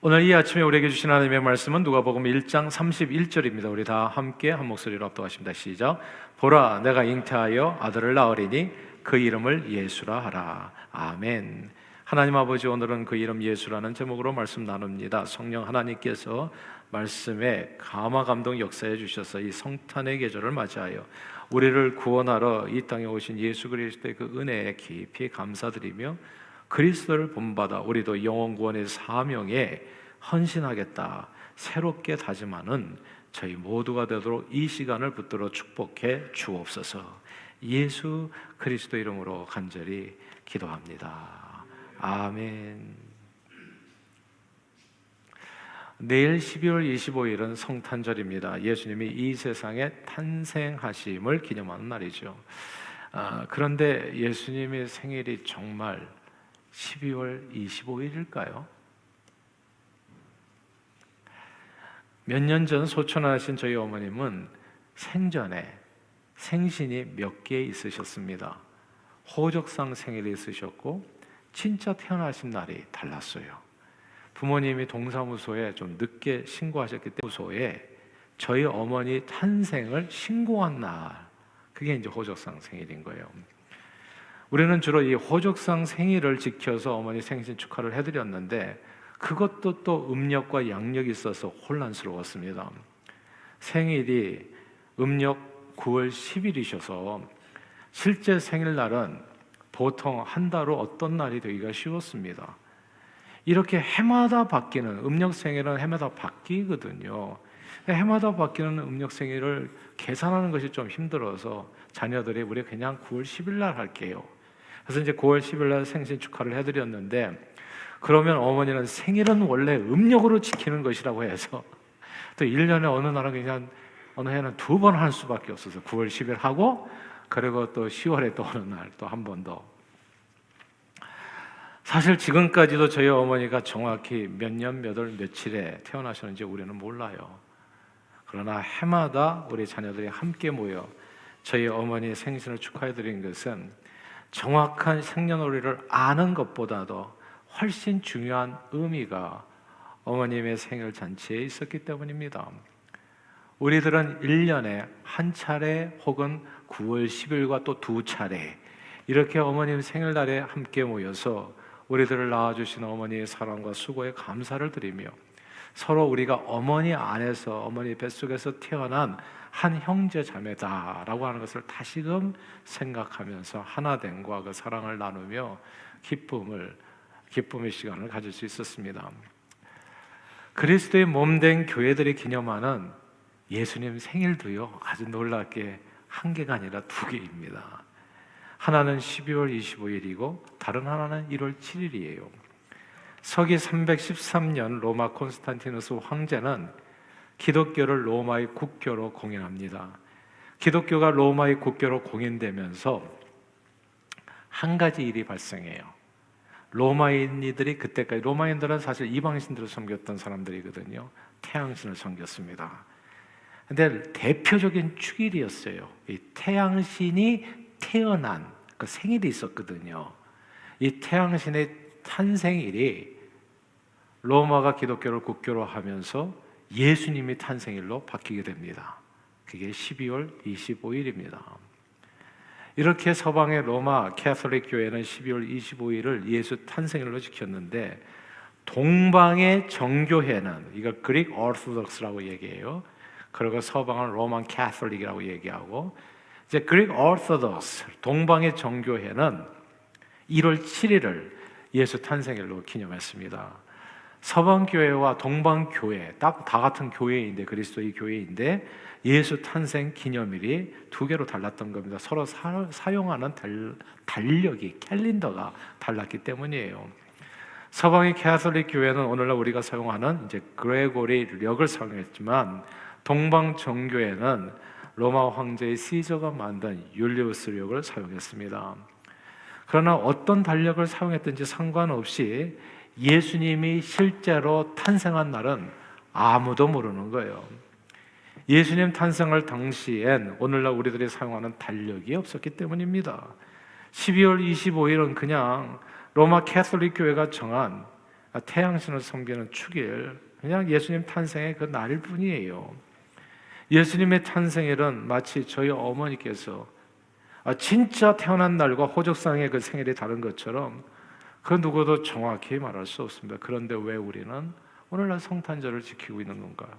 오늘 이 아침에 우리에게 주신 하나님의 말씀은 누가복음 1장 31절입니다. 우리 다 함께 한 목소리로 합독하십니다. 시작. 보라, 내가 잉태하여 아들을 낳으리니 그 이름을 예수라 하라. 아멘. 하나님 아버지, 오늘은 그 이름 예수라는 제목으로 말씀 나눕니다. 성령 하나님께서 말씀에 감화감동 역사해 주셔서 이 성탄의 계절을 맞이하여 우리를 구원하러 이 땅에 오신 예수 그리스도의 그 은혜에 깊이 감사드리며 그리스도를 본받아 우리도 영원 구원의 사명에 헌신하겠다 새롭게 다짐하는 저희 모두가 되도록 이 시간을 붙들어 축복해 주옵소서. 예수 그리스도 이름으로 간절히 기도합니다. 아멘. 내일 12월 25일은 성탄절입니다. 예수님이 이 세상에 탄생하심을 기념하는 날이죠. 그런데 예수님의 생일이 정말 12월 25일일까요? 몇 년 전 소천하신 저희 어머님은 생전에 생신이 몇 개 있으셨습니다. 호적상 생일이 있으셨고 진짜 태어나신 날이 달랐어요. 부모님이 동사무소에 좀 늦게 신고하셨기 때문에 무소에 저희 어머니 탄생을 신고한 날, 그게 이제 호적상 생일인 거예요. 우리는 주로 이 호적상 생일을 지켜서 어머니 생신 축하를 해드렸는데 그것도 또 음력과 양력이 있어서 혼란스러웠습니다. 생일이 음력 9월 10일이셔서 실제 생일날은 보통 한 달 후 어떤 날이 되기가 쉬웠습니다. 이렇게 해마다 바뀌는, 음력 생일은 해마다 바뀌거든요. 해마다 바뀌는 음력 생일을 계산하는 것이 좀 힘들어서 자녀들이 우리 그냥 9월 10일 날 할게요. 그래서 이제 9월 10일 날 생신 축하를 해드렸는데, 그러면 어머니는 생일은 원래 음력으로 지키는 것이라고 해서 또 1년에 어느 날은 그냥 어느 해는 2번 할 수밖에 없어서 9월 10일 하고, 그리고 또 10월에 또 어느 날 또 한 번 더. 사실 지금까지도 저희 어머니가 정확히 몇 년 몇 월 며칠에 태어나셨는지 우리는 몰라요. 그러나 해마다 우리 자녀들이 함께 모여 저희 어머니의 생신을 축하해드린 것은 정확한 생년월일을 아는 것보다도 훨씬 중요한 의미가 어머님의 생일 잔치에 있었기 때문입니다. 우리들은 1년에 한 차례 혹은 9월 10일과 또 2차례 이렇게 어머님 생일날에 함께 모여서 우리들을 낳아주신 어머니의 사랑과 수고에 감사를 드리며 서로 우리가 어머니 안에서, 어머니 뱃속에서 태어난 한 형제 자매다라고 하는 것을 다시금 생각하면서 하나됨과 그 사랑을 나누며 기쁨의 시간을 가질 수 있었습니다. 그리스도의 몸된 교회들이 기념하는 예수님 생일도요, 아주 놀랍게 한 개가 아니라 2개입니다. 하나는 12월 25일이고 다른 하나는 1월 7일이에요. 서기 313년 로마 콘스탄티누스 황제는 기독교를 로마의 국교로 공인합니다. 기독교가 로마의 국교로 공인되면서 한 가지 일이 발생해요. 로마인들이 그때까지, 로마인들은 사실 이방신들을 섬겼던 사람들이거든요. 태양신을 섬겼습니다. 근데 대표적인 축일이었어요. 이 태양신이 태어난 그 생일이 있었거든요. 이 태양신의 탄생일이 로마가 기독교를 국교로 하면서 예수님이 탄생일로 바뀌게 됩니다. 그게 12월 25일입니다. 이렇게 서방의 로마 캐톨릭 교회는 12월 25일을 예수 탄생일로 지켰는데, 동방의 정교회는, 이거 그릭 오르토독스라고 얘기해요. 그리고 서방은 로만 캐톨릭이라고 얘기하고, 이제 그릭 오르토독스, 동방의 정교회는 1월 7일을 예수 탄생일로 기념했습니다. 서방 교회와 동방 교회 딱 다 같은 교회인데, 그리스도의 교회인데 예수 탄생 기념일이 2개로 달랐던 겁니다. 서로 사용하는 달력이, 캘린더가 달랐기 때문이에요. 서방의 캐톨릭 교회는 오늘날 우리가 사용하는 이제 그레고리력을 사용했지만, 동방 정교회는 로마 황제의 시저가 만든 율리우스력을 사용했습니다. 그러나 어떤 달력을 사용했든지 상관없이 예수님이 실제로 탄생한 날은 아무도 모르는 거예요. 예수님 탄생할 당시엔 오늘날 우리들이 사용하는 달력이 없었기 때문입니다. 12월 25일은 그냥 로마 캐톨릭 교회가 정한 태양신을 섬기는 축일, 그냥 예수님 탄생의 그 날일 뿐이에요. 예수님의 탄생일은 마치 저희 어머니께서 진짜 태어난 날과 호적상의 그 생일이 다른 것처럼 그 누구도 정확히 말할 수 없습니다. 그런데 왜 우리는 오늘날 성탄절을 지키고 있는 건가요?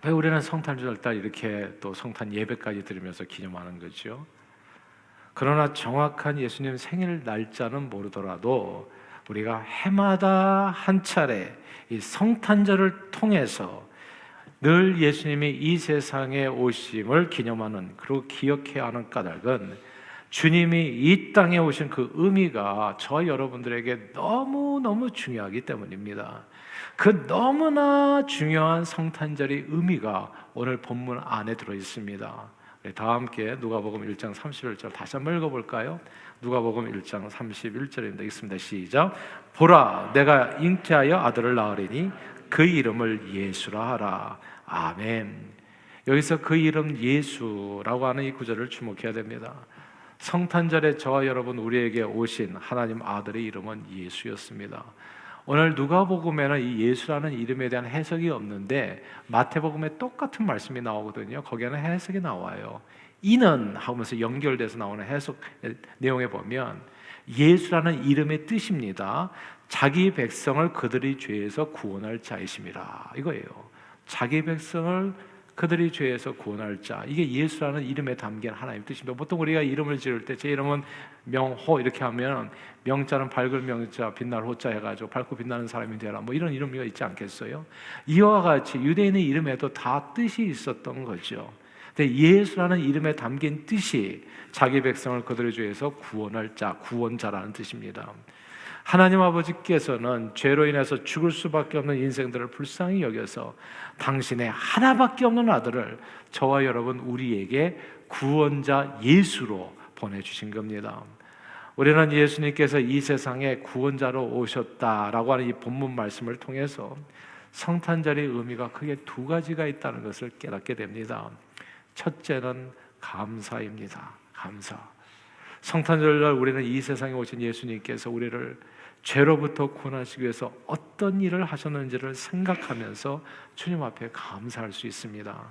왜 우리는 성탄절 날 이렇게 또 성탄 예배까지 드리면서 기념하는 거죠? 그러나 정확한 예수님 생일 날짜는 모르더라도 우리가 해마다 한 차례 이 성탄절을 통해서 늘 예수님이 이 세상에 오심을 기념하는, 그리고 기억해야 하는 까닭은 주님이 이 땅에 오신 그 의미가 저와 여러분들에게 너무너무 중요하기 때문입니다. 그 너무나 중요한 성탄절의 의미가 오늘 본문 안에 들어있습니다. 다 함께 누가복음 1장 31절 다시 한번 읽어볼까요? 누가복음 1장 31절입니다. 읽습니다. 시작. 보라, 내가 잉태하여 아들을 낳으리니 그 이름을 예수라 하라. 아멘. 여기서 그 이름 예수라고 하는 이 구절을 주목해야 됩니다. 성탄절에 저와 여러분 우리에게 오신 하나님 아들의 이름은 예수였습니다. 오늘 누가복음에는 이 예수라는 이름에 대한 해석이 없는데 마태복음에 똑같은 말씀이 나오거든요. 거기에는 해석이 나와요. 이는 하면서 연결돼서 나오는 해석 내용에 보면 예수라는 이름의 뜻입니다. 자기 백성을 그들의 죄에서 구원할 자이심이라, 이거예요. 자기 백성을 그들이 죄에서 구원할 자, 이게 예수라는 이름에 담긴 하나님의 뜻입니다. 보통 우리가 이름을 지을 때 제 이름은 명호 이렇게 하면 명자는 밝을 명자, 빛날 호자 해가지고 밝고 빛나는 사람이 되라, 뭐 이런 이름이 있지 않겠어요? 이와 같이 유대인의 이름에도 다 뜻이 있었던 거죠. 근데 예수라는 이름에 담긴 뜻이 자기 백성을 그들의 죄에서 구원할 자, 구원자라는 뜻입니다. 하나님 아버지께서는 죄로 인해서 죽을 수밖에 없는 인생들을 불쌍히 여겨서 당신의 하나밖에 없는 아들을 저와 여러분 우리에게 구원자 예수로 보내주신 겁니다. 우리는 예수님께서 이 세상에 구원자로 오셨다라고 하는 이 본문 말씀을 통해서 성탄절의 의미가 크게 두 가지가 있다는 것을 깨닫게 됩니다. 첫째는 감사입니다. 감사. 성탄절날 우리는 이 세상에 오신 예수님께서 우리를 죄로부터 구원하시기 위해서 어떤 일을 하셨는지를 생각하면서 주님 앞에 감사할 수 있습니다.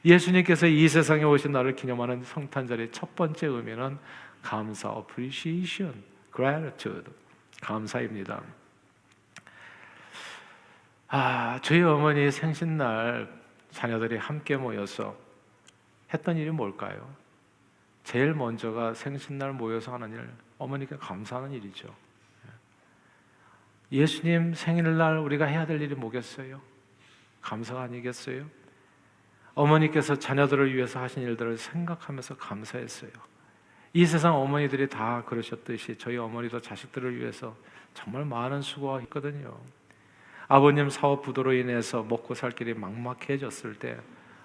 예수님께서 이 세상에 오신 날을 기념하는 성탄절의 첫 번째 의미는 감사, appreciation, gratitude, 감사입니다. 저희 어머니 생신날 자녀들이 함께 모여서 했던 일이 뭘까요? 제일 먼저가 생신날 모여서 하는 일, 어머니께 감사하는 일이죠. 예수님 생일날 우리가 해야 될 일이 뭐겠어요? 감사가 아니겠어요? 어머니께서 자녀들을 위해서 하신 일들을 생각하면서 감사했어요. 이 세상 어머니들이 다 그러셨듯이 저희 어머니도 자식들을 위해서 정말 많은 수고가 있거든요. 아버님 사업 부도로 인해서 먹고 살 길이 막막해졌을 때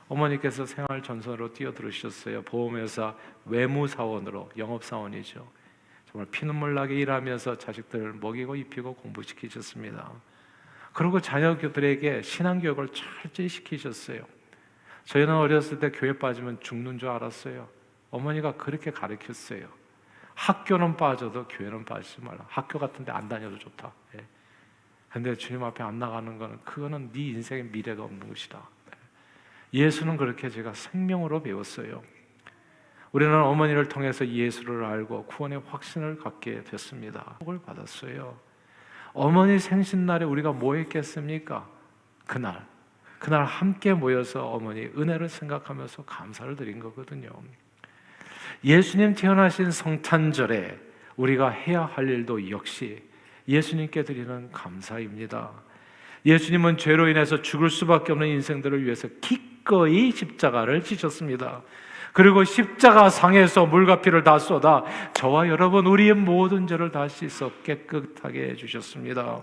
어머니께서 생활 전선으로 뛰어들으셨어요. 보험회사 외무사원으로, 영업사원이죠. 정말 피눈물 나게 일하면서 자식들을 먹이고 입히고 공부시키셨습니다. 그리고 자녀들에게 신앙교육을 철저히 시키셨어요. 저희는 어렸을 때 교회 빠지면 죽는 줄 알았어요. 어머니가 그렇게 가르쳤어요. 학교는 빠져도 교회는 빠지지 말라. 학교 같은 데 안 다녀도 좋다. 근데 주님 앞에 안 나가는 거는 그거는 네 인생의 미래가 없는 것이다. 예수는 그렇게 제가 생명으로 배웠어요. 우리는 어머니를 통해서 예수를 알고 구원의 확신을 갖게 됐습니다. 복을 받았어요. 어머니 생신날에 우리가 뭐 했겠습니까? 그날 함께 모여서 어머니 은혜를 생각하면서 감사를 드린 거거든요. 예수님 태어나신 성탄절에 우리가 해야 할 일도 역시 예수님께 드리는 감사입니다. 예수님은 죄로 인해서 죽을 수밖에 없는 인생들을 위해서 기꺼이 십자가를 지셨습니다. 그리고 십자가 상에서 물과 피를 다 쏟아 저와 여러분 우리의 모든 죄를 다 씻어 깨끗하게 해주셨습니다.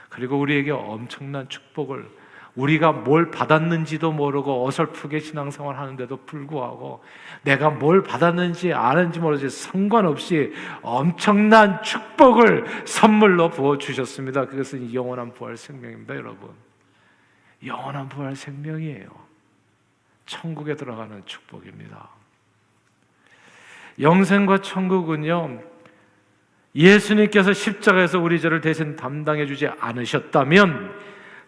그리고 우리에게 엄청난 축복을, 우리가 뭘 받았는지도 모르고 어설프게 신앙생활 하는데도 불구하고 내가 뭘 받았는지 아는지 모르지 상관없이 엄청난 축복을 선물로 부어주셨습니다. 그것은 영원한 부활 생명입니다. 여러분, 영원한 부활 생명이에요. 천국에 들어가는 축복입니다. 영생과 천국은요, 예수님께서 십자가에서 우리 죄를 대신 담당해 주지 않으셨다면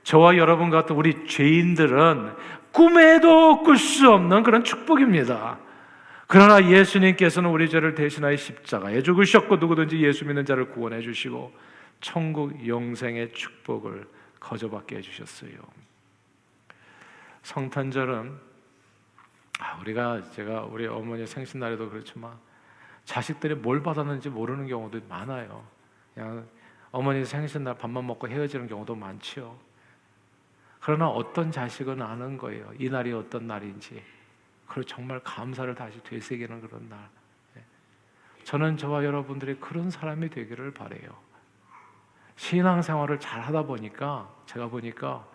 저와 여러분 같은 우리 죄인들은 꿈에도 꿀 수 없는 그런 축복입니다. 그러나 예수님께서는 우리 죄를 대신하여 십자가에 죽으셨고 누구든지 예수 믿는 자를 구원해 주시고 천국 영생의 축복을 거저받게 해주셨어요. 성탄절은 제가 우리 어머니 생신날에도 그렇지만 자식들이 뭘 받았는지 모르는 경우도 많아요. 그냥 어머니 생신날 밥만 먹고 헤어지는 경우도 많지요. 그러나 어떤 자식은 아는 거예요. 이 날이 어떤 날인지. 그리고 정말 감사를 다시 되새기는 그런 날. 저는 저와 여러분들이 그런 사람이 되기를 바라요. 신앙생활을 잘 하다 보니까 제가 보니까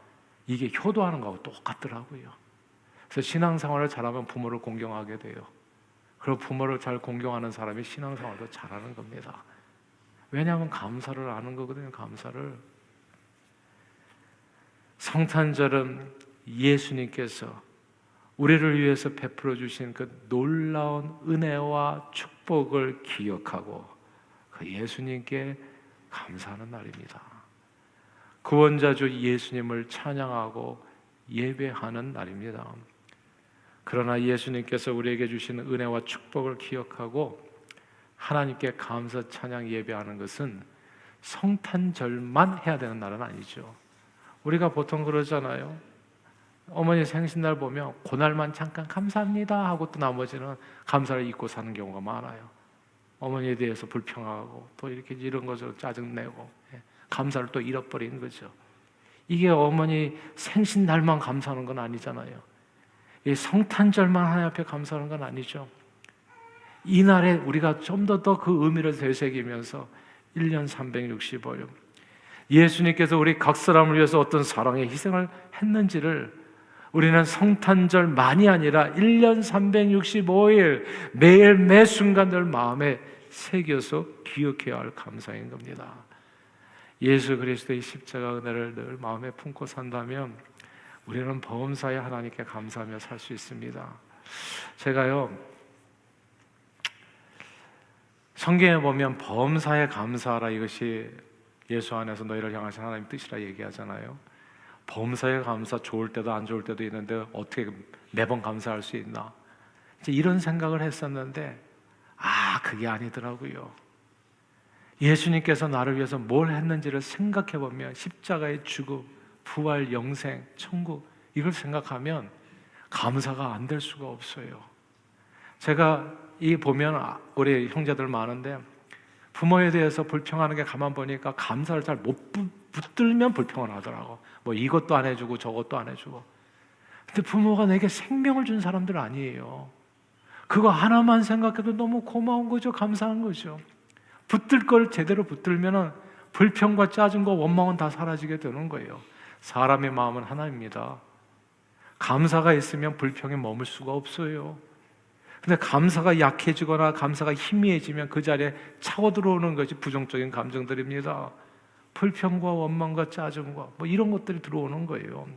이게 효도하는 거하고 똑같더라고요. 그래서 신앙생활을 잘하면 부모를 공경하게 돼요. 그리고 부모를 잘 공경하는 사람이 신앙생활도 잘하는 겁니다. 왜냐하면 감사를 아는 거거든요. 감사를. 성탄절은 예수님께서 우리를 위해서 베풀어 주신 그 놀라운 은혜와 축복을 기억하고 그 예수님께 감사하는 날입니다. 구원자주 예수님을 찬양하고 예배하는 날입니다. 그러나 예수님께서 우리에게 주신 은혜와 축복을 기억하고 하나님께 감사 찬양 예배하는 것은 성탄절만 해야 되는 날은 아니죠. 우리가 보통 그러잖아요. 어머니 생신날 보면 그날만 잠깐 감사합니다 하고 또 나머지는 감사를 잊고 사는 경우가 많아요. 어머니에 대해서 불평하고 또 이런 것으로 짜증내고 감사를 또 잃어버리는 거죠. 이게 어머니 생신날만 감사하는 건 아니잖아요. 이 성탄절만 하나님 앞에 감사하는 건 아니죠. 이 날에 우리가 좀 더 그 의미를 되새기면서 1년 365일 예수님께서 우리 각 사람을 위해서 어떤 사랑의 희생을 했는지를 우리는 성탄절만이 아니라 1년 365일 매일 매 순간 늘 마음에 새겨서 기억해야 할 감사인 겁니다. 예수 그리스도의 십자가 은혜를 늘 마음에 품고 산다면 우리는 범사에 하나님께 감사하며 살 수 있습니다. 제가요 성경에 보면 범사에 감사하라, 이것이 예수 안에서 너희를 향하신 하나님의 뜻이라 얘기하잖아요. 범사에 감사, 좋을 때도 안 좋을 때도 있는데 어떻게 매번 감사할 수 있나, 이제 이런 생각을 했었는데 그게 아니더라고요. 예수님께서 나를 위해서 뭘 했는지를 생각해보면 십자가의 죽음, 부활, 영생, 천국, 이걸 생각하면 감사가 안 될 수가 없어요. 제가 보면 우리 형제들 많은데 부모에 대해서 불평하는 게 가만 보니까 감사를 잘 못 붙들면 불평을 하더라고. 뭐 이것도 안 해주고 저것도 안 해주고. 근데 부모가 내게 생명을 준 사람들 아니에요. 그거 하나만 생각해도 너무 고마운 거죠. 감사한 거죠. 붙들 걸 제대로 붙들면 불평과 짜증과 원망은 다 사라지게 되는 거예요. 사람의 마음은 하나입니다. 감사가 있으면 불평에 머물 수가 없어요. 근데 감사가 약해지거나 감사가 희미해지면 그 자리에 차고 들어오는 것이 부정적인 감정들입니다. 불평과 원망과 짜증과 뭐 이런 것들이 들어오는 거예요.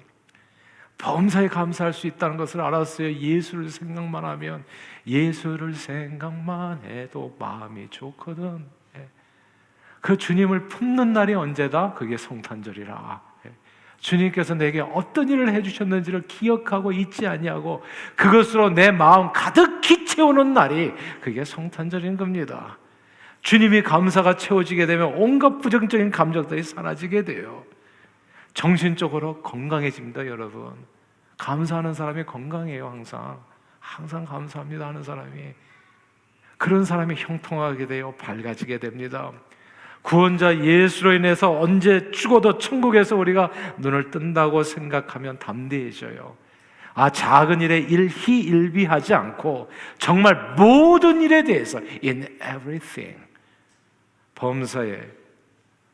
범사에 감사할 수 있다는 것을 알았어요. 예수를 생각만 하면, 예수를 생각만 해도 마음이 좋거든. 그 주님을 품는 날이 언제다? 그게 성탄절이라. 주님께서 내게 어떤 일을 해주셨는지를 기억하고 잊지 아니하고 그것으로 내 마음 가득히 채우는 날이 그게 성탄절인 겁니다. 주님이 감사가 채워지게 되면 온갖 부정적인 감정들이 사라지게 돼요. 정신적으로 건강해집니다. 여러분, 감사하는 사람이 건강해요. 항상 감사합니다 하는 사람이, 그런 사람이 형통하게 돼요. 밝아지게 됩니다. 구원자 예수로 인해서 언제 죽어도 천국에서 우리가 눈을 뜬다고 생각하면 담대해져요. 작은 일에 일희일비하지 않고 정말 모든 일에 대해서 in everything 범사에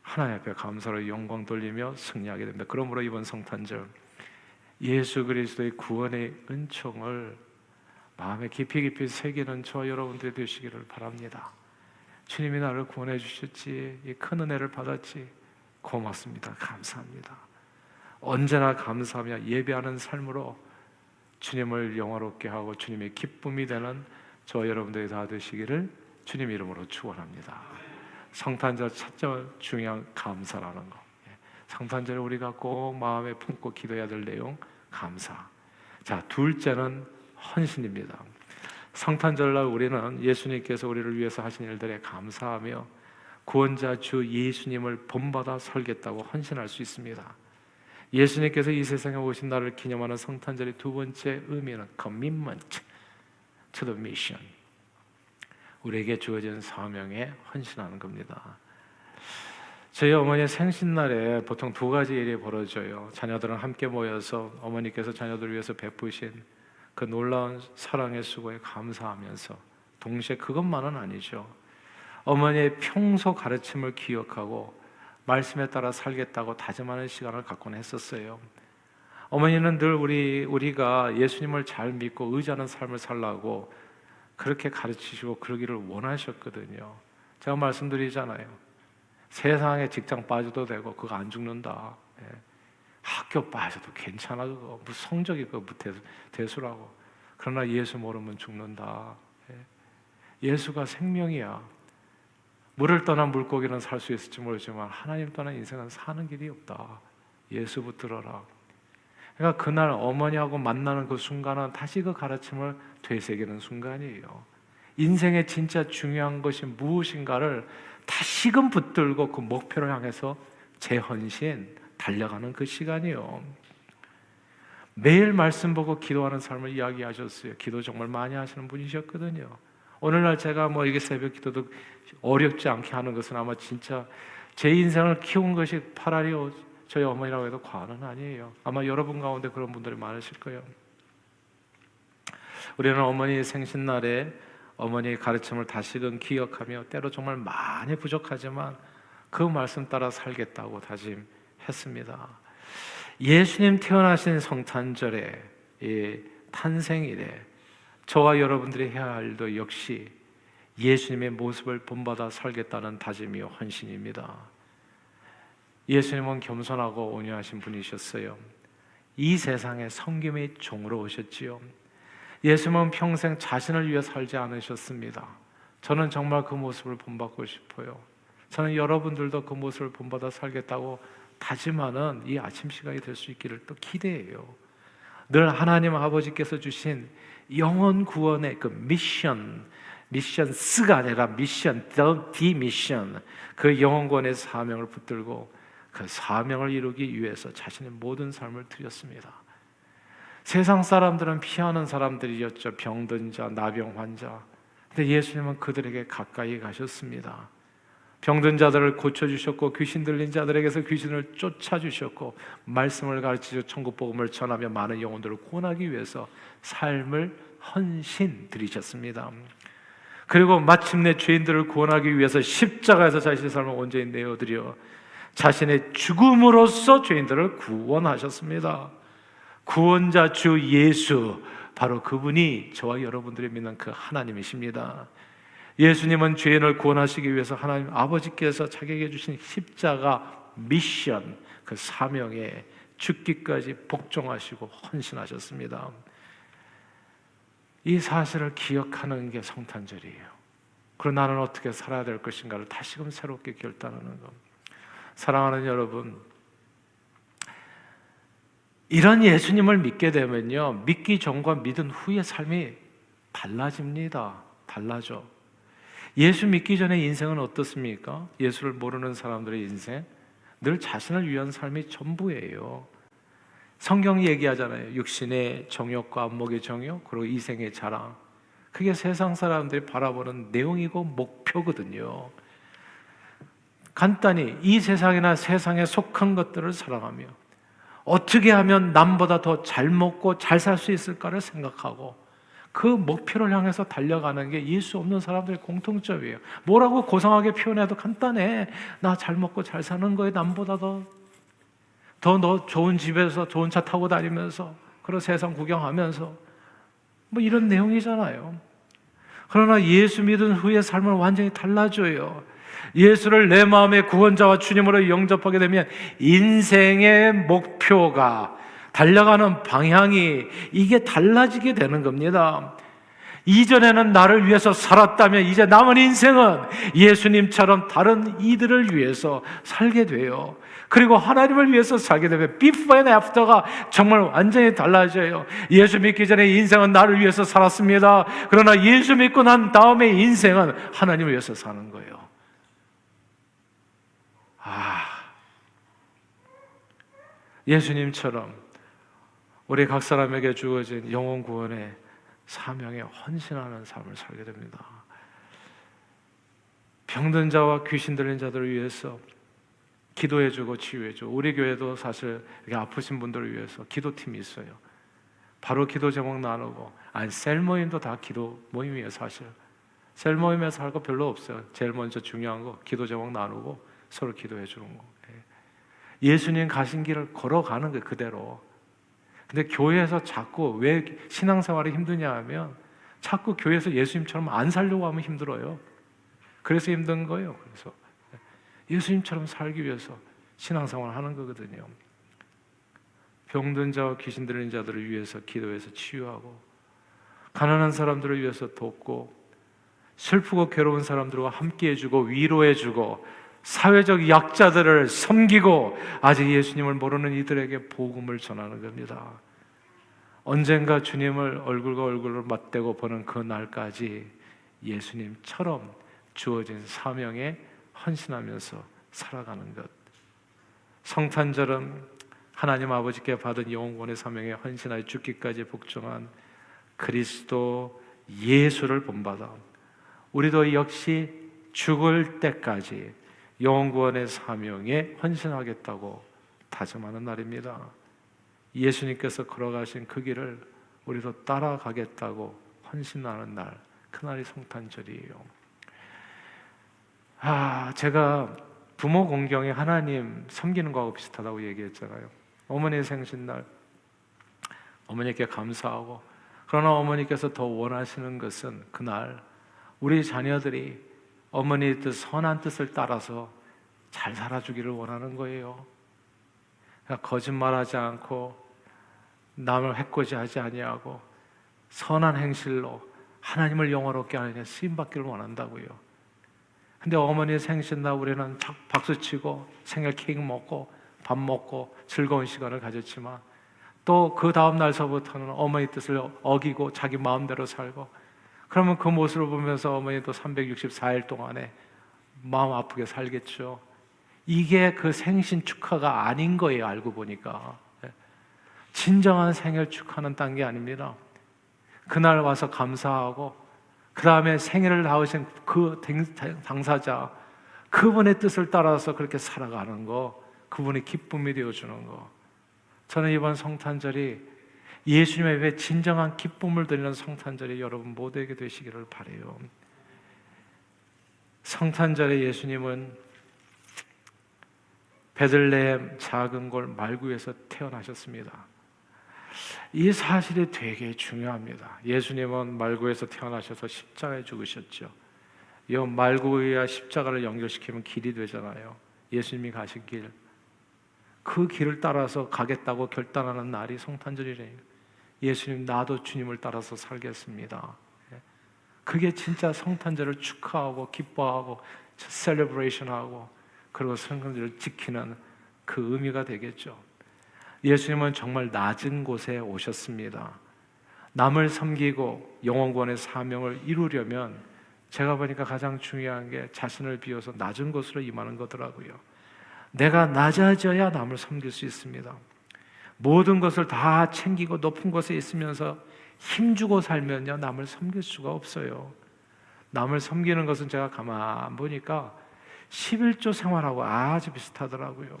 하나님 앞에 감사로 영광 돌리며 승리하게 됩니다. 그러므로 이번 성탄절 예수 그리스도의 구원의 은총을 마음에 깊이 새기는 저와 여러분들이 되시기를 바랍니다. 주님이 나를 구원해 주셨지, 이 큰 은혜를 받았지, 고맙습니다. 감사합니다. 언제나 감사하며 예배하는 삶으로 주님을 영화롭게 하고 주님의 기쁨이 되는 저와 여러분들이 다 되시기를 주님 이름으로 축원합니다. 성탄절 첫째 중요한 감사라는 거. 성탄절에 우리가 꼭 마음에 품고 기도해야 될 내용, 감사. 자, 둘째는 헌신입니다. 성탄절날 우리는 예수님께서 우리를 위해서 하신 일들에 감사하며 구원자 주 예수님을 본받아 살겠다고 헌신할 수 있습니다. 예수님께서 이 세상에 오신 날을 기념하는 성탄절의 두 번째 의미는 commitment to the mission. 우리에게 주어진 사명에 헌신하는 겁니다. 저희 어머니의 생신날에 보통 두 가지 일이 벌어져요. 자녀들은 함께 모여서 어머니께서 자녀들을 위해서 베푸신 그 놀라운 사랑의 수고에 감사하면서 동시에 그것만은 아니죠. 어머니의 평소 가르침을 기억하고 말씀에 따라 살겠다고 다짐하는 시간을 갖곤 했었어요. 어머니는 늘 우리가 예수님을 잘 믿고 의지하는 삶을 살라고 그렇게 가르치시고 그러기를 원하셨거든요. 제가 말씀드리잖아요. 세상에 직장 빠져도 되고 그거 안 죽는다. 학교 빠져도 괜찮아. 그거 무슨 성적이 그거 대수라고. 그러나 예수 모르면 죽는다. 예수가 생명이야. 물을 떠난 물고기는 살 수 있을지 모르지만 하나님 떠난 인생은 사는 길이 없다. 예수 붙들어라. 그러니까 그날 어머니하고 만나는 그 순간은 다시 그 가르침을 되새기는 순간이에요. 인생의 진짜 중요한 것이 무엇인가를 다시금 붙들고 그 목표를 향해서 재헌신 달려가는 그 시간이요. 매일 말씀 보고 기도하는 삶을 이야기하셨어요. 기도 정말 많이 하시는 분이셨거든요. 오늘날 제가 이게 새벽 기도도 어렵지 않게 하는 것은 아마 진짜 제 인생을 키운 것이 파라리 저희 어머니라고 해도 과언은 아니에요. 아마 여러분 가운데 그런 분들이 많으실 거예요. 우리는 어머니의 생신날에 어머니의 가르침을 다시금 기억하며 때로 정말 많이 부족하지만 그 말씀 따라 살겠다고 다짐했습니다. 예수님 태어나신 성탄절에 탄생일에 저와 여러분들이 해야 할 일도 역시 예수님의 모습을 본받아 살겠다는 다짐이요 헌신입니다. 예수님은 겸손하고 온유하신 분이셨어요. 이 세상에 섬김의 종으로 오셨지요. 예수님은 평생 자신을 위해 살지 않으셨습니다. 저는 정말 그 모습을 본받고 싶어요. 저는 여러분들도 그 모습을 본받아 살겠다고 다짐하는 이 아침 시간이 될 수 있기를 또 기대해요. 늘 하나님 아버지께서 주신 영혼 구원의 그 미션스가 아니라 미션, the mission, 그 영혼 구원의 사명을 붙들고 그 사명을 이루기 위해서 자신의 모든 삶을 드렸습니다. 세상 사람들은 피하는 사람들이었죠. 병든 자, 나병 환자. 근데 예수님은 그들에게 가까이 가셨습니다. 병든 자들을 고쳐주셨고 귀신 들린 자들에게서 귀신을 쫓아주셨고 말씀을 가르치셔 천국 복음을 전하며 많은 영혼들을 구원하기 위해서 삶을 헌신 드리셨습니다. 그리고 마침내 죄인들을 구원하기 위해서 십자가에서 자신의 삶을 온전히 내어드려 자신의 죽음으로써 죄인들을 구원하셨습니다. 구원자 주 예수, 바로 그분이 저와 여러분들이 믿는 그 하나님이십니다. 예수님은 죄인을 구원하시기 위해서 하나님 아버지께서 자기에게 주신 십자가 미션, 그 사명에 죽기까지 복종하시고 헌신하셨습니다. 이 사실을 기억하는 게 성탄절이에요. 그리고 나는 어떻게 살아야 될 것인가를 다시금 새롭게 결단하는 것. 사랑하는 여러분, 이런 예수님을 믿게 되면요, 믿기 전과 믿은 후의 삶이 달라집니다. 달라져. 예수 믿기 전에 인생은 어떻습니까? 예수를 모르는 사람들의 인생, 늘 자신을 위한 삶이 전부예요. 성경이 얘기하잖아요. 육신의 정욕과 안목의 정욕, 그리고 이생의 자랑. 그게 세상 사람들이 바라보는 내용이고 목표거든요. 간단히 이 세상이나 세상에 속한 것들을 사랑하며 어떻게 하면 남보다 더 잘 먹고 잘 살 수 있을까를 생각하고 그 목표를 향해서 달려가는 게 예수 없는 사람들의 공통점이에요. 뭐라고 고상하게 표현해도 간단해. 나 잘 먹고 잘 사는 거에 남보다 더 너 좋은 집에서 좋은 차 타고 다니면서 그런 세상 구경하면서 이런 내용이잖아요. 그러나 예수 믿은 후의 삶은 완전히 달라져요. 예수를 내 마음의 구원자와 주님으로 영접하게 되면 인생의 목표가 달려가는 방향이 이게 달라지게 되는 겁니다. 이전에는 나를 위해서 살았다면 이제 남은 인생은 예수님처럼 다른 이들을 위해서 살게 돼요. 그리고 하나님을 위해서 살게 되면 before and after가 정말 완전히 달라져요. 예수 믿기 전에 인생은 나를 위해서 살았습니다. 그러나 예수 믿고 난 다음에 인생은 하나님을 위해서 사는 거예요. 예수님처럼 우리 각 사람에게 주어진 영혼 구원의 사명에 헌신하는 삶을 살게 됩니다. 병든 자와 귀신 들린 자들을 위해서 기도해주고 치유해주고, 우리 교회도 사실 이렇게 아프신 분들을 위해서 기도팀이 있어요. 바로 기도 제목 나누고, 셀 모임도 다 기도 모임이에요. 사실 셀 모임에서 할 거 별로 없어요. 제일 먼저 중요한 거 기도 제목 나누고 서로 기도해 주는 거. 예수님 가신 길을 걸어가는 게 그대로. 근데 교회에서 자꾸 왜 신앙생활이 힘드냐 하면 자꾸 교회에서 예수님처럼 안 살려고 하면 힘들어요. 그래서 힘든 거예요. 그래서 예수님처럼 살기 위해서 신앙생활을 하는 거거든요. 병든 자와 귀신 들린 자들을 위해서 기도해서 치유하고, 가난한 사람들을 위해서 돕고, 슬프고 괴로운 사람들과 함께 해주고 위로해주고, 사회적 약자들을 섬기고, 아직 예수님을 모르는 이들에게 복음을 전하는 겁니다. 언젠가 주님을 얼굴과 얼굴을 맞대고 보는 그 날까지 예수님처럼 주어진 사명에 헌신하면서 살아가는 것. 성탄절은 하나님 아버지께 받은 영혼의 사명에 헌신하여 죽기까지 복종한 그리스도 예수를 본받아 우리도 역시 죽을 때까지 영혼구원의 사명에 헌신하겠다고 다짐하는 날입니다. 예수님께서 걸어가신 그 길을 우리도 따라가겠다고 헌신하는 날, 그날이 성탄절이에요. 제가 부모 공경에 하나님 섬기는 거하고 비슷하다고 얘기했잖아요. 어머니의 생신날 어머니께 감사하고, 그러나 어머니께서 더 원하시는 것은 그날 우리 자녀들이 어머니의 뜻, 선한 뜻을 따라서 잘 살아주기를 원하는 거예요. 그러니까 거짓말하지 않고 남을 해코지하지 아니하고 선한 행실로 하나님을 영화롭게 하는 쓰임받기를 원한다고요. 근데 어머니의 생신날 우리는 박수치고 생일 케이크 먹고 밥 먹고 즐거운 시간을 가졌지만, 또 그 다음 날서부터는 어머니 뜻을 어기고 자기 마음대로 살고, 그러면 그 모습을 보면서 어머니도 364일 동안에 마음 아프게 살겠죠. 이게 그 생신 축하가 아닌 거예요. 알고 보니까 진정한 생일 축하는 딴 게 아닙니다. 그날 와서 감사하고, 그 다음에 생일을 낳으신 그 당사자, 그분의 뜻을 따라서 그렇게 살아가는 거, 그분의 기쁨이 되어주는 거. 저는 이번 성탄절이 예수님의 왜 진정한 기쁨을 드리는 성탄절이 여러분 모두에게 되시기를 바라요. 성탄절에 예수님은 베들레헴 작은 골 말구에서 태어나셨습니다. 이 사실이 되게 중요합니다. 예수님은 말구에서 태어나셔서 십자가에 죽으셨죠. 이 말구와 십자가를 연결시키면 길이 되잖아요. 예수님이 가신 길, 그 길을 따라서 가겠다고 결단하는 날이 성탄절이래요. 예수님, 나도 주님을 따라서 살겠습니다. 그게 진짜 성탄절을 축하하고 기뻐하고 셀러브레이션하고, 그리고 성탄절을 지키는 그 의미가 되겠죠. 예수님은 정말 낮은 곳에 오셨습니다. 남을 섬기고 영혼구원의 사명을 이루려면 제가 보니까 가장 중요한 게 자신을 비워서 낮은 곳으로 임하는 거더라고요. 내가 낮아져야 남을 섬길 수 있습니다. 모든 것을 다 챙기고 높은 곳에 있으면서 힘주고 살면요, 남을 섬길 수가 없어요. 남을 섬기는 것은 제가 가만 보니까 11조 생활하고 아주 비슷하더라고요.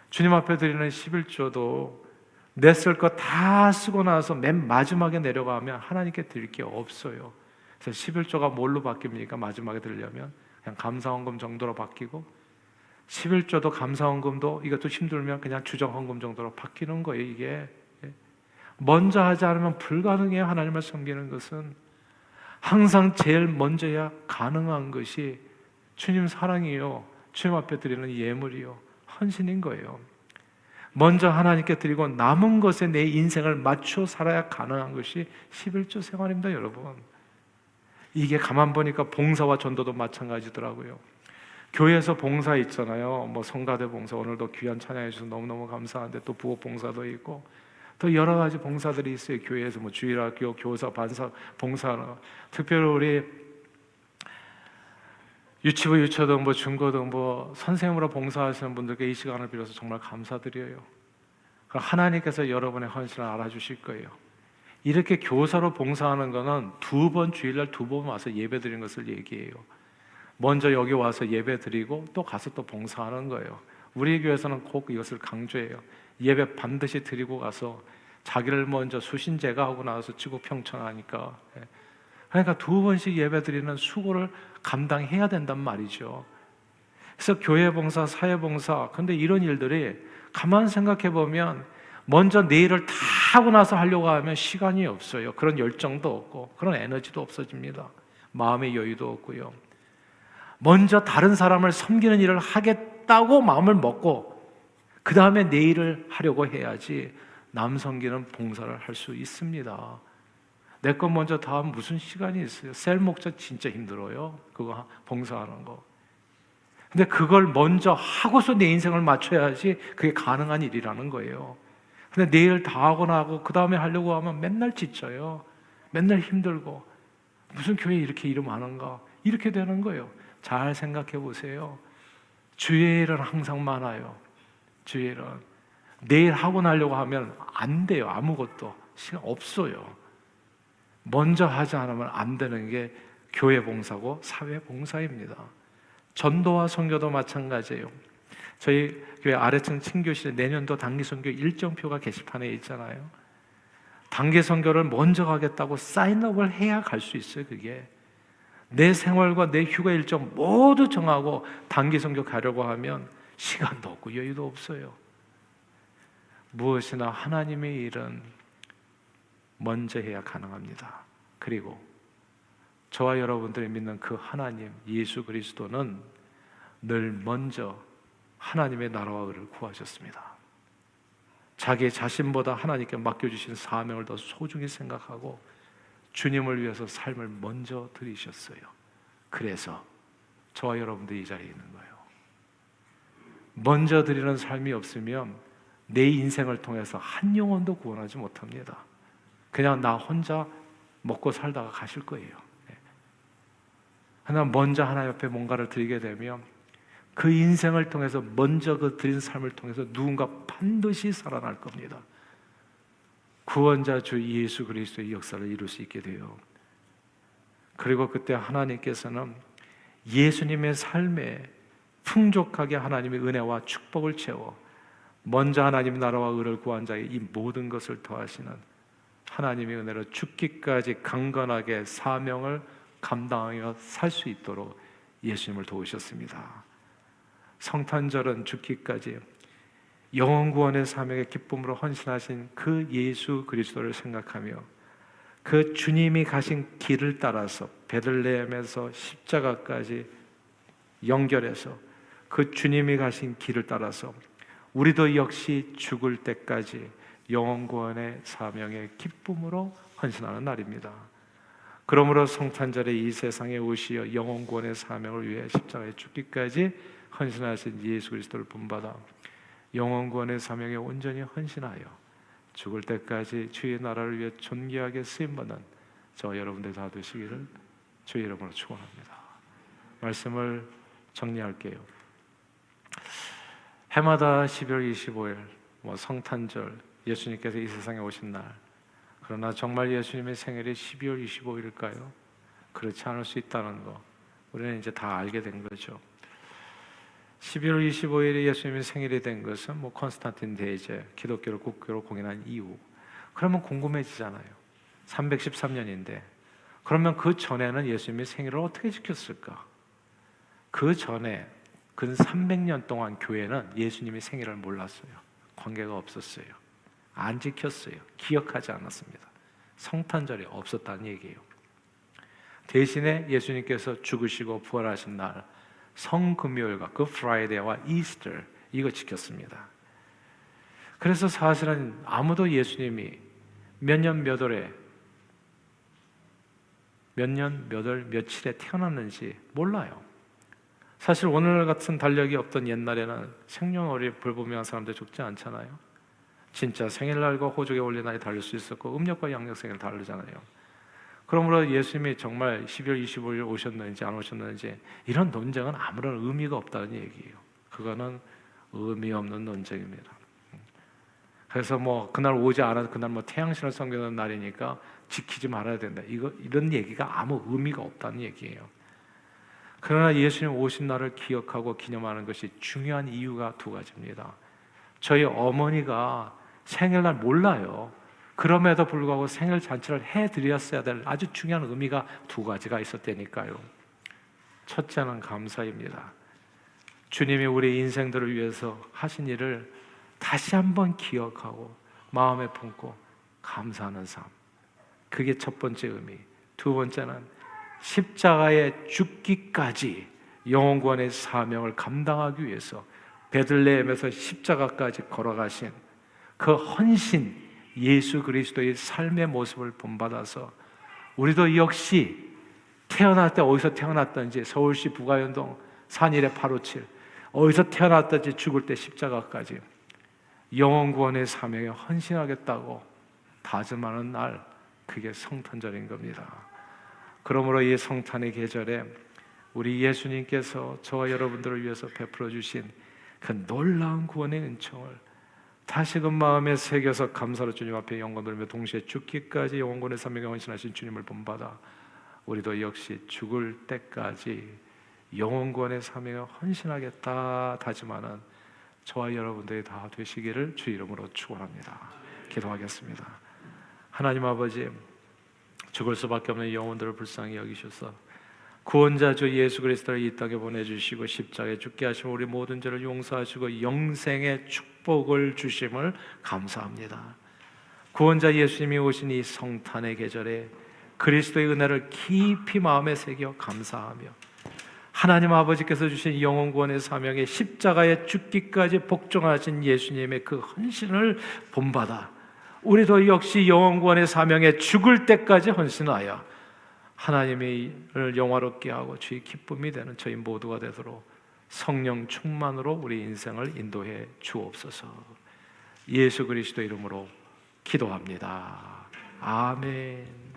주님 앞에 드리는 11조도 내 쓸 거 다 쓰고 나서 맨 마지막에 내려가면 하나님께 드릴 게 없어요. 그래서 11조가 뭘로 바뀝니까? 마지막에 드리려면 그냥 감사헌금 정도로 바뀌고, 11조도 감사헌금도 이것도 힘들면 그냥 주정헌금 정도로 바뀌는 거예요. 이게 먼저 하지 않으면 불가능해요. 하나님을 섬기는 것은 항상 제일 먼저야 가능한 것이 주님 사랑이요, 주님 앞에 드리는 예물이요, 헌신인 거예요. 먼저 하나님께 드리고 남은 것에 내 인생을 맞춰 살아야 가능한 것이 11조 생활입니다, 여러분. 이게 가만 보니까 봉사와 전도도 마찬가지더라고요. 교회에서 봉사 있잖아요. 뭐 성가대 봉사, 오늘도 귀한 찬양해 주셔서 너무너무 감사한데 또 부업 봉사도 있고 또 여러 가지 봉사들이 있어요. 교회에서 뭐 주일학교, 교사, 반사, 봉사. 특별히 우리 유치부, 유초등부, 중고등부 선생님으로 봉사하시는 분들께 이 시간을 빌어서 정말 감사드려요. 하나님께서 여러분의 헌신을 알아주실 거예요. 이렇게 교사로 봉사하는 거는 주일날 2번 와서 예배드리는 것을 얘기해요. 먼저 여기 와서 예배드리고 또 가서 또 봉사하는 거예요. 우리 교회에서는 꼭 이것을 강조해요. 예배 반드시 드리고 가서 자기를 먼저 수신제가 하고 나서 지구평천하니까, 그러니까 2번씩 예배드리는 수고를 감당해야 된단 말이죠. 그래서 교회 봉사, 사회 봉사, 근데 이런 일들이 가만 생각해 보면 먼저 내 일을 다 하고 나서 하려고 하면 시간이 없어요. 그런 열정도 없고 그런 에너지도 없어집니다. 마음의 여유도 없고요. 먼저 다른 사람을 섬기는 일을 하겠다고 마음을 먹고 그 다음에 내 일을 하려고 해야지 남 섬기는 봉사를 할 수 있습니다. 내 것 먼저 다 하면 무슨 시간이 있어요. 셀 목자 진짜 힘들어요. 그거 봉사하는 거. 근데 그걸 먼저 하고서 내 인생을 맞춰야지 그게 가능한 일이라는 거예요. 근데 내일 다 하고 나고 그 다음에 하려고 하면 맨날 지쳐요. 맨날 힘들고 무슨 교회 이렇게 일 많은가 이렇게 되는 거예요. 잘 생각해 보세요. 주의 일은 항상 많아요. 주의 일은 내일 하고 나려고 하면 안 돼요. 아무것도 시간 없어요. 먼저 하지 않으면 안 되는 게 교회 봉사고 사회 봉사입니다. 전도와 선교도 마찬가지예요. 저희 교회 아래층 친교실에 내년도 단기 선교 일정표가 게시판에 있잖아요. 단기 선교를 먼저 가겠다고 사인업을 해야 갈 수 있어요. 그게 내 생활과 내 휴가 일정 모두 정하고 단기 선교 가려고 하면 시간도 없고 여유도 없어요. 무엇이나 하나님의 일은 먼저 해야 가능합니다. 그리고 저와 여러분들이 믿는 그 하나님 예수 그리스도는 늘 먼저 하나님의 나라와 의를 구하셨습니다. 자기 자신보다 하나님께 맡겨주신 사명을 더 소중히 생각하고 주님을 위해서 삶을 먼저 드리셨어요. 그래서 저와 여러분들이 이 자리에 있는 거예요. 먼저 드리는 삶이 없으면 내 인생을 통해서 한 영혼도 구원하지 못합니다. 그냥 나 혼자 먹고 살다가 가실 거예요. 하나 먼저 하나님 앞에 뭔가를 드리게 되면 그 인생을 통해서 먼저 그 드린 삶을 통해서 누군가 반드시 살아날 겁니다. 구원자 주 예수 그리스도의 역사를 이룰 수 있게 돼요. 그리고 그때 하나님께서는 예수님의 삶에 풍족하게 하나님의 은혜와 축복을 채워 먼저 하나님의 나라와 의를 구한 자에게 이 모든 것을 더하시는 하나님의 은혜로 죽기까지 강건하게 사명을 감당하여 살 수 있도록 예수님을 도우셨습니다. 성탄절은 죽기까지 영원 구원의 사명의 기쁨으로 헌신하신 그 예수 그리스도를 생각하며 그 주님이 가신 길을 따라서 베들레헴에서 십자가까지 연결해서 그 주님이 가신 길을 따라서 우리도 역시 죽을 때까지 영원 구원의 사명의 기쁨으로 헌신하는 날입니다. 그러므로 성탄절에 이 세상에 오시어 영원 구원의 사명을 위해 십자가에 죽기까지 헌신하신 예수 그리스도를 본받아 영원 구원의 사명에 온전히 헌신하여 죽을 때까지 주의 나라를 위해 존귀하게 쓰임받는 저와 여러분들 다 되시기를 주의 이름으로 축원합니다. 말씀을 정리할게요. 해마다 12월 25일 성탄절 예수님께서 이 세상에 오신 날, 그러나 정말 예수님의 생일이 12월 25일일까요? 그렇지 않을 수 있다는 거 우리는 이제 다 알게 된 거죠. 12월 25일이 예수님의 생일이 된 것은 콘스탄틴 대제 기독교를 국교로 공인한 이후. 그러면 궁금해지잖아요. 313년인데 그러면 그 전에는 예수님의 생일을 어떻게 지켰을까? 그 전에 근 300년 동안 교회는 예수님의 생일을 몰랐어요. 관계가 없었어요. 안 지켰어요. 기억하지 않았습니다. 성탄절이 없었다는 얘기예요. 대신에 예수님께서 죽으시고 부활하신 날 성금요일과 그 프라이데이와 이스터 이거 지켰습니다. 그래서 사실은 아무도 예수님이 몇 년 몇 월에 몇 년 몇 월 며칠에 태어났는지 몰라요. 사실 오늘 같은 달력이 없던 옛날에는 생년월일 불분명한 사람들 죽지 않잖아요. 진짜 생일날과 호적에 올린 날이 다를 수 있었고 음력과 양력 생일 다르잖아요. 그러므로 예수님이 정말 12월 25일 오셨는지 안 오셨는지 이런 논쟁은 아무런 의미가 없다는 얘기예요. 그거는 의미 없는 논쟁입니다. 그래서 뭐 그날 오지 않아도 그날 뭐 태양신을 섬기는 날이니까 지키지 말아야 된다. 이런 얘기가 아무 의미가 없다는 얘기예요. 그러나 예수님 오신 날을 기억하고 기념하는 것이 중요한 이유가 두 가지입니다. 저희 어머니가 생일날 몰라요. 그럼에도 불구하고 생일 잔치를 해드렸어야 될 아주 중요한 의미가 두 가지가 있었다니까요. 첫째는 감사입니다. 주님이 우리 인생들을 위해서 하신 일을 다시 한번 기억하고 마음에 품고 감사하는 삶. 그게 첫 번째 의미. 두 번째는 십자가에 죽기까지 영혼구원의 사명을 감당하기 위해서 베들레헴에서 십자가까지 걸어가신 그 헌신 예수 그리스도의 삶의 모습을 본받아서 우리도 역시 태어날 때 어디서 태어났든지 서울시 부가연동 산일의 857 어디서 태어났든지 죽을 때 십자가까지 영혼구원의 사명에 헌신하겠다고 다짐하는 날, 그게 성탄절인 겁니다. 그러므로 이 성탄의 계절에 우리 예수님께서 저와 여러분들을 위해서 베풀어 주신 그 놀라운 구원의 은총을 다시금 마음에 새겨서 감사로 주님 앞에 영광 돌리며 동시에 죽기까지 영혼구원의 사명에 헌신하신 주님을 본받아 우리도 역시 죽을 때까지 영혼구원의 사명에 헌신하겠다 다짐하는 저와 여러분들이 다 되시기를 주 이름으로 축원합니다. 기도하겠습니다. 하나님 아버지, 죽을 수밖에 없는 영혼들을 불쌍히 여기셔서 구원자 주 예수 그리스도를 이 땅에 보내주시고 십자가에 죽게 하시고 우리 모든 죄를 용서하시고 영생의 축복을 주심을 감사합니다. 구원자 예수님이 오신 이 성탄의 계절에 그리스도의 은혜를 깊이 마음에 새겨 감사하며 하나님 아버지께서 주신 영혼 구원의 사명에 십자가에 죽기까지 복종하신 예수님의 그 헌신을 본받아 우리도 역시 영혼 구원의 사명에 죽을 때까지 헌신하여 하나님을 영화롭게 하고 주의 기쁨이 되는 저희 모두가 되도록 성령 충만으로 우리 인생을 인도해 주옵소서. 예수 그리스도 이름으로 기도합니다. 아멘.